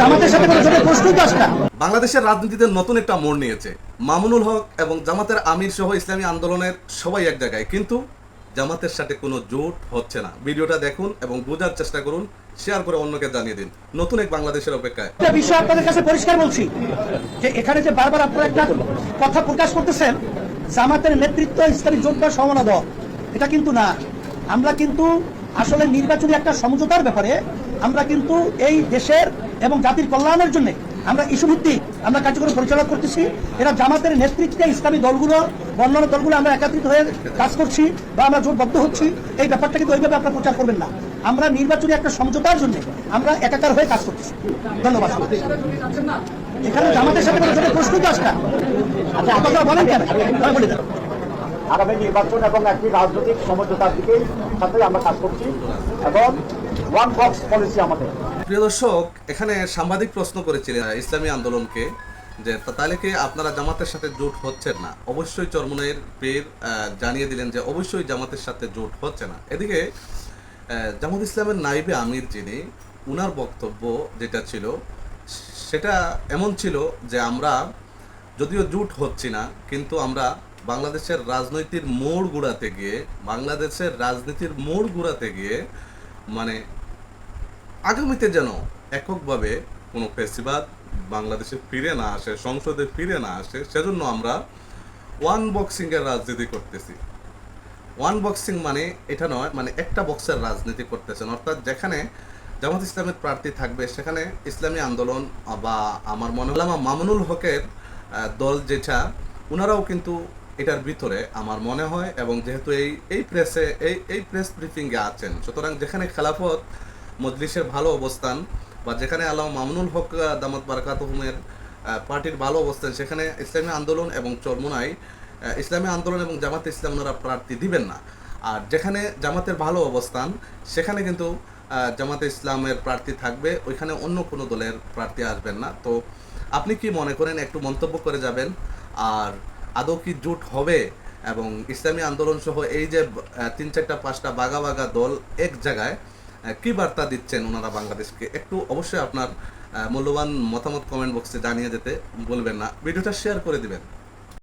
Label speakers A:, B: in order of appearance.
A: জামাতের সাথে কোনো জোটের প্রশ্নই তো আসে না।
B: বাংলাদেশের রাজনীতিতে নতুন একটা মোড় নিয়েছে। মামুনুল হক এবং জামাতের আমির সহ ইসলামী আন্দোলনের সবাই এক জায়গায়, কিন্তু জামাতের সাথে কোনো জোট হচ্ছে না। ভিডিওটা দেখুন এবং বোঝার চেষ্টা করুন, শেয়ার করে অন্যকে জানিয়ে দিন। নতুন এক বাংলাদেশের অপেক্ষায়।
A: একটা বিষয় আপনাদের কাছে পরিষ্কার বলছি যে এখানে যে বারবার আপনারা একটা কথা প্রকাশ করতেছেন, জামাতের নেতৃত্ব ইসলামী জোট বা সমমনা দল, এটা কিন্তু না। আমরা কিন্তু আসলে নির্বাচনী একটা সমঝোতার ব্যাপারে আমরা কিন্তু এই দেশের এবং জাতির কল্যাণের জন্য আমরা ইস্যুভিত্তিক আমরা কার্যক্রম পরিচালনা করতেছি। এরা জামাতের নেতৃত্বে ইসলামী দলগুলো, অন্যান্য দলগুলো আমরা একত্রিত হয়ে কাজ করছি বা আমরা জোটবদ্ধ হচ্ছি। এই ব্যাপারটা কিন্তু ওইভাবে আপনারা প্রচার করবেন না। আমরা নির্বাচনী একটা সমঝোতার জন্য আমরা একাকার হয়ে কাজ করতেছি। ধন্যবাদ। এখানে জামাতের সাথে কোনো জোটের প্রশ্নই তো আসে না। আচ্ছা, আপনারা বলেন কেন? বলে দেন।
C: আগামী নির্বাচন এবং একটি রাজনৈতিক সমঝোতার দিকে সাথে আমরা কাজ করছি এবং ওয়ান বক্স পলিসি আমাদের।
B: প্রিয় দর্শক, এখানে সাংবাদিক প্রশ্ন করেছিলেন ইসলামী আন্দোলনকে যে তাহলে কি আপনারা জামাতের সাথে জোট হচ্ছেন না? অবশ্যই চরমনের পীর জানিয়ে দিলেন যে অবশ্যই জামাতের সাথে জোট হচ্ছে না। এদিকে জামাত ইসলামের নাইবে আমির যিনি, উনার বক্তব্য যেটা ছিল সেটা এমন ছিল যে আমরা যদিও জোট হচ্ছি না, কিন্তু আমরা বাংলাদেশের রাজনীতির মোড় ঘুরাতে গিয়ে মানে আগামীতে যেন এককভাবে কোনো ফেসিবাদ বাংলাদেশে ফিরে না আসে, সংসদে ফিরে না আসে, সেজন্য আমরা ওয়ান বক্সিংয়ের রাজনীতি করতেছি। ওয়ান বক্সিং মানে এটা নয়, মানে একটা বক্সের রাজনীতি করতেছেন, অর্থাৎ যেখানে জামাত ইসলামের প্রার্থী থাকবে সেখানে ইসলামী আন্দোলন বা আমার মনে হয় মামুনুল হকের দল যেটা, ওনারাও কিন্তু এটার ভিতরে আমার মনে হয়। এবং যেহেতু এই প্রেস ব্রিফিংয়ে আছেন, সুতরাং যেখানে খেলাফত মজলিসের ভালো অবস্থান বা যেখানে আল্লাহ মামুনুল হক দামাত বারাকাতুহুমের পার্টির ভালো অবস্থান, সেখানে ইসলামী আন্দোলন এবং চরমোনাই ইসলামী আন্দোলন এবং জামাত ইসলাম ওনারা প্রার্থী দিবেন না। আর যেখানে জামাতের ভালো অবস্থান সেখানে কিন্তু জামাতে ইসলামের প্রার্থী থাকবে, ওইখানে অন্য কোনো দলের প্রার্থী আসবেন না। তো আপনি কি মনে করেন একটু মন্তব্য করে যাবেন। আর আদৌ কি জোট হবে এবং ইসলামী আন্দোলন সহ এই যে 3, 4, 5টা বাগা দল এক জায়গায় কি বার্তা দিচ্ছেন ওনারা বাংলাদেশকে, একটু অবশ্যই আপনার মূল্যবান মতামত কমেন্ট বক্সে জানিয়ে যেতে বলবেন না। ভিডিওটা শেয়ার করে দিবেন।